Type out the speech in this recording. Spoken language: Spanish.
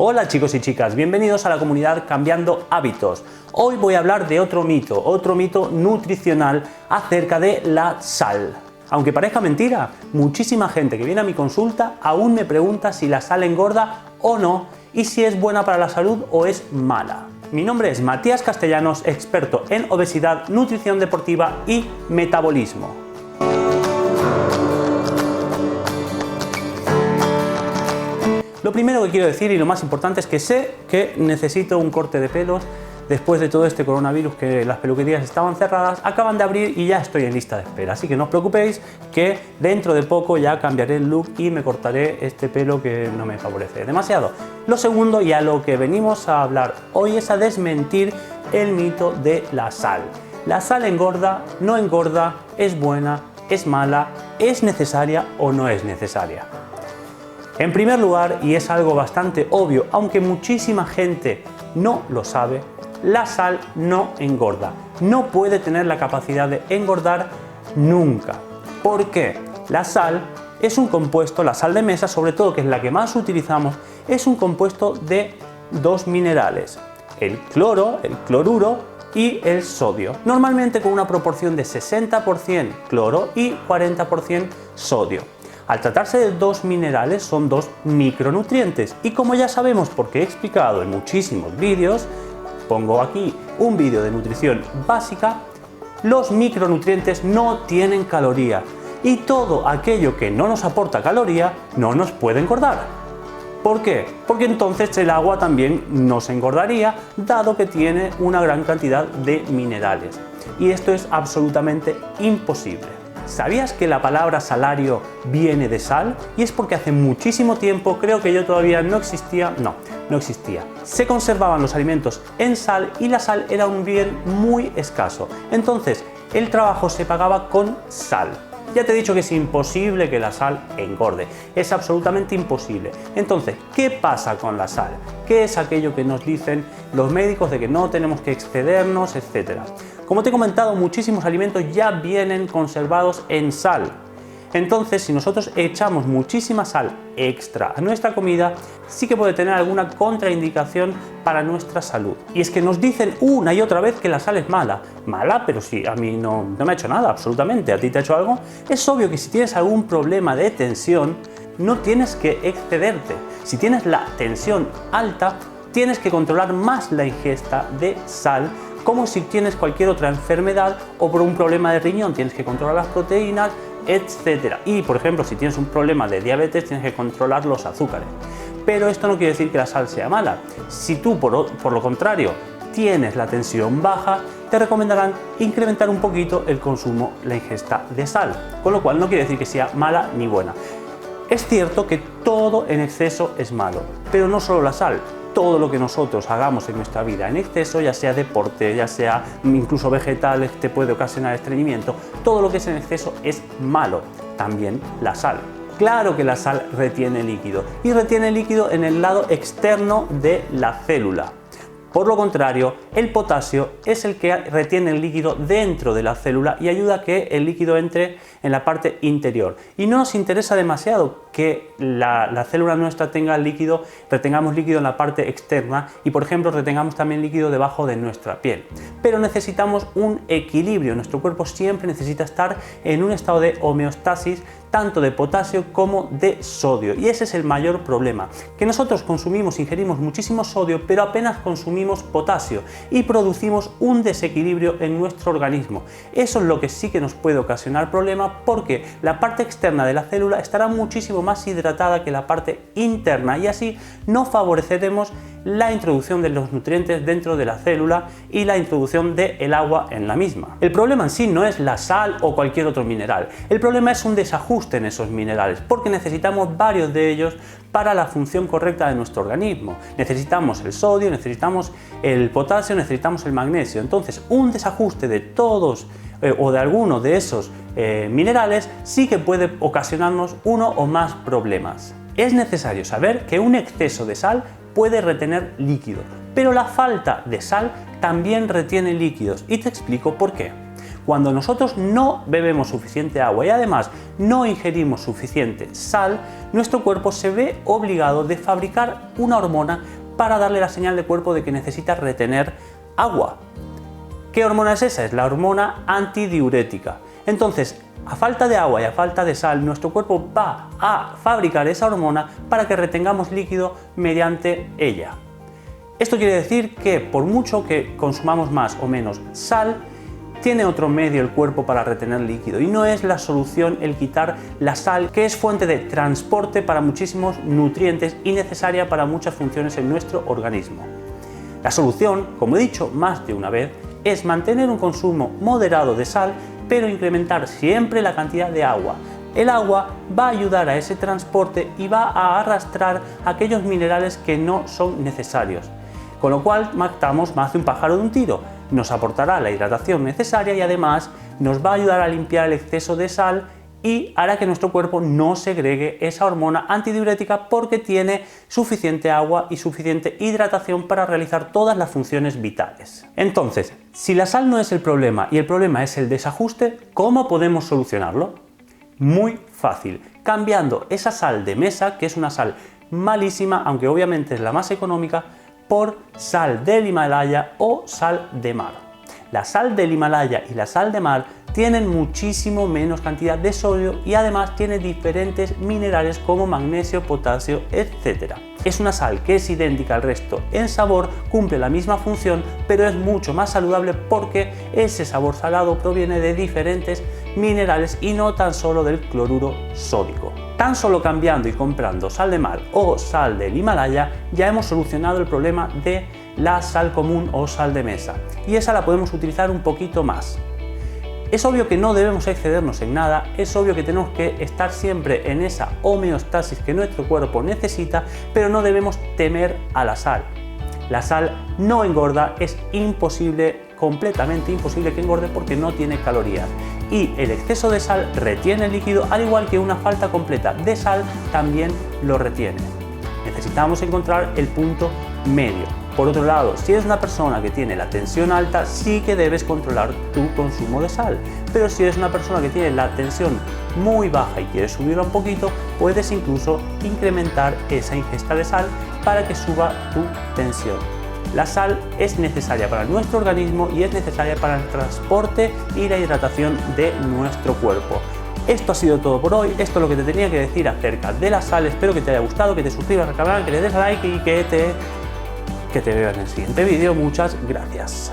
Hola chicos y chicas, bienvenidos a la comunidad Cambiando Hábitos. Hoy voy a hablar de otro mito nutricional acerca de la sal. Aunque parezca mentira, muchísima gente que viene a mi consulta aún me pregunta si la sal engorda o no y si es buena para la salud o es mala. Mi nombre es Matías Castellanos, experto en obesidad, nutrición deportiva y metabolismo. Lo primero que quiero decir y lo más importante es que sé que necesito un corte de pelos después de todo este coronavirus, que las peluquerías estaban cerradas, acaban de abrir y ya estoy en lista de espera. Así que no os preocupéis que dentro de poco ya cambiaré el look y me cortaré este pelo que no me favorece demasiado. Lo segundo, y a lo que venimos a hablar hoy, es a desmentir el mito de la sal. La sal engorda, no engorda, es buena, es mala, es necesaria o no es necesaria. En primer lugar, y es algo bastante obvio, aunque muchísima gente no lo sabe, la sal no engorda. No puede tener la capacidad de engordar nunca. ¿Por qué? La sal es un compuesto, la sal de mesa sobre todo, que es la que más utilizamos, es un compuesto de dos minerales, el cloro, el cloruro y el sodio. Normalmente con una proporción de 60% cloro y 40% sodio. Al tratarse de dos minerales, son dos micronutrientes y como ya sabemos porque he explicado en muchísimos vídeos, pongo aquí un vídeo de nutrición básica, los micronutrientes no tienen caloría y todo aquello que no nos aporta caloría no nos puede engordar. ¿Por qué? Porque entonces el agua también nos engordaría, dado que tiene una gran cantidad de minerales y esto es absolutamente imposible. ¿Sabías que la palabra salario viene de sal? Y es porque hace muchísimo tiempo, creo que yo todavía no existía, se conservaban los alimentos en sal y la sal era un bien muy escaso. Entonces, el trabajo se pagaba con sal. Ya te he dicho que es imposible que la sal engorde, es absolutamente imposible. Entonces, ¿qué pasa con la sal? ¿Qué es aquello que nos dicen los médicos de que no tenemos que excedernos, etcétera? Como te he comentado, muchísimos alimentos ya vienen conservados en sal. Entonces, si nosotros echamos muchísima sal extra a nuestra comida, sí que puede tener alguna contraindicación para nuestra salud. Y es que nos dicen una y otra vez que la sal es mala. Mala, pero sí, a mí no me ha hecho nada, absolutamente. ¿A ti te ha hecho algo? Es obvio que si tienes algún problema de tensión, no tienes que excederte. Si tienes la tensión alta, tienes que controlar más la ingesta de sal, como si tienes cualquier otra enfermedad o por un problema de riñón, tienes que controlar las proteínas, etcétera. Y por ejemplo, si tienes un problema de diabetes, tienes que controlar los azúcares. Pero esto no quiere decir que la sal sea mala. Si tú por lo contrario tienes la tensión baja, te recomendarán incrementar un poquito el consumo, la ingesta de sal, con lo cual no quiere decir que sea mala ni buena. Es cierto que todo en exceso es malo, pero no solo la sal. Todo lo que nosotros hagamos en nuestra vida en exceso, ya sea deporte, ya sea incluso vegetales, te puede ocasionar estreñimiento, todo lo que es en exceso es malo, también la sal. Claro que la sal retiene líquido y retiene líquido en el lado externo de la célula. Por lo contrario, el potasio es el que retiene el líquido dentro de la célula y ayuda a que el líquido entre en la parte interior. Y no nos interesa demasiado que la célula nuestra tenga líquido, retengamos líquido en la parte externa y, por ejemplo, retengamos también líquido debajo de nuestra piel. Pero necesitamos un equilibrio. Nuestro cuerpo siempre necesita estar en un estado de homeostasis, tanto de potasio como de sodio. Y ese es el mayor problema, que nosotros ingerimos muchísimo sodio, pero apenas consumimos potasio y producimos un desequilibrio en nuestro organismo. Eso es lo que sí que nos puede ocasionar problemas, porque la parte externa de la célula estará muchísimo más hidratada que la parte interna y así no favoreceremos la introducción de los nutrientes dentro de la célula y la introducción del agua en la misma. El problema en sí no es la sal o cualquier otro mineral, el problema es un desajuste en esos minerales, porque necesitamos varios de ellos para la función correcta de nuestro organismo. Necesitamos el sodio, necesitamos el potasio, necesitamos el magnesio. Entonces, un desajuste de todos o de alguno de esos minerales sí que puede ocasionarnos uno o más problemas. Es necesario saber que un exceso de sal puede retener líquidos, pero la falta de sal también retiene líquidos y te explico por qué. Cuando nosotros no bebemos suficiente agua y además no ingerimos suficiente sal, nuestro cuerpo se ve obligado de fabricar una hormona para darle la señal de cuerpo de que necesita retener agua. ¿Qué hormona es esa? Es la hormona antidiurética. Entonces, a falta de agua y a falta de sal, nuestro cuerpo va a fabricar esa hormona para que retengamos líquido mediante ella. Esto quiere decir que por mucho que consumamos más o menos sal, tiene otro medio el cuerpo para retener líquido y no es la solución el quitar la sal, que es fuente de transporte para muchísimos nutrientes y necesaria para muchas funciones en nuestro organismo. La solución, como he dicho más de una vez, es mantener un consumo moderado de sal, pero incrementar siempre la cantidad de agua. El agua va a ayudar a ese transporte y va a arrastrar aquellos minerales que no son necesarios. Con lo cual matamos más de un pájaro de un tiro. Nos aportará la hidratación necesaria y además nos va a ayudar a limpiar el exceso de sal y hará que nuestro cuerpo no segregue esa hormona antidiurética porque tiene suficiente agua y suficiente hidratación para realizar todas las funciones vitales. Entonces, si la sal no es el problema y el problema es el desajuste, ¿cómo podemos solucionarlo? Muy fácil, cambiando esa sal de mesa, que es una sal malísima, aunque obviamente es la más económica, por sal del Himalaya o sal de mar. La sal del Himalaya y la sal de mar tienen muchísimo menos cantidad de sodio y además tiene diferentes minerales como magnesio, potasio, etc. Es una sal que es idéntica al resto en sabor, cumple la misma función, pero es mucho más saludable porque ese sabor salado proviene de diferentes minerales y no tan solo del cloruro sódico. Tan solo cambiando y comprando sal de mar o sal del Himalaya ya hemos solucionado el problema de la sal común o sal de mesa y esa la podemos utilizar un poquito más. Es obvio que no debemos excedernos en nada, es obvio que tenemos que estar siempre en esa homeostasis que nuestro cuerpo necesita, pero no debemos temer a la sal. La sal no engorda, es imposible, completamente imposible que engorde porque no tiene calorías. Y el exceso de sal retiene el líquido, al igual que una falta completa de sal también lo retiene. Necesitamos encontrar el punto medio. Por otro lado, si eres una persona que tiene la tensión alta, sí que debes controlar tu consumo de sal. Pero si eres una persona que tiene la tensión muy baja y quieres subirla un poquito, puedes incluso incrementar esa ingesta de sal para que suba tu tensión. La sal es necesaria para nuestro organismo y es necesaria para el transporte y la hidratación de nuestro cuerpo. Esto ha sido todo por hoy, esto es lo que te tenía que decir acerca de la sal. Espero que te haya gustado, que te suscribas al canal, que le des like y que te veo en el siguiente vídeo. Muchas gracias.